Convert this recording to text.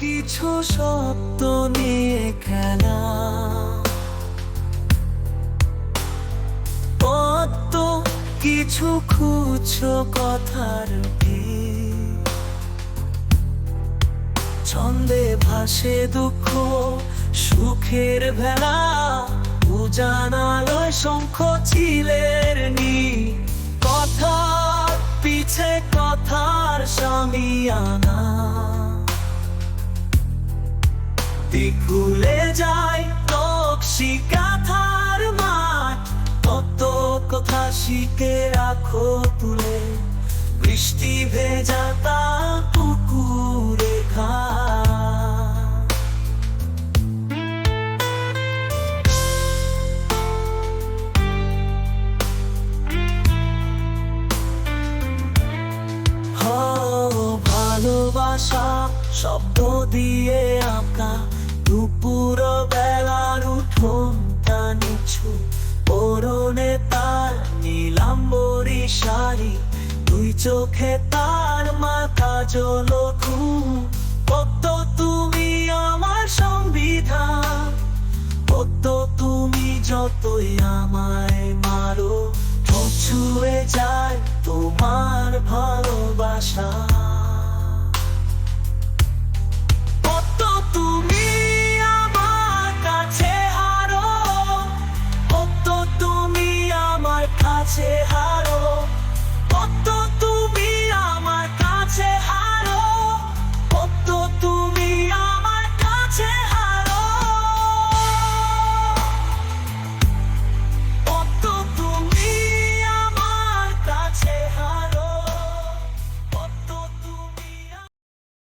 কিছু শব্দ নিয়ে খেলা, কত কিছু খুঁজছো কথার ভিড়। ছন্দে ভাসে দুঃখ সুখের ভেলা, উজানালয় শঙ্খ চিলের নি। কথার পিছে কথার সামিয়ানা, ভুলে যায় নকশি কাঁথার মাঠ। কত কথা শিখে রাখো তুলে, বৃষ্টি ভেজা তা পুকুরে ঘাট। ভালোবাসা শব্দ দিয়ে আঁকা, দুপুর বেলার উঠোনটা নিছু, পরনে তার নীলাম্বরী শাড়ি, দুই চোখে তার মাথা জলকু। কত তুমি আমার সংবিধান, কত তুমি যতই আমায় মারো, ছুঁয়ে যায় তোমার ভালোবাসা।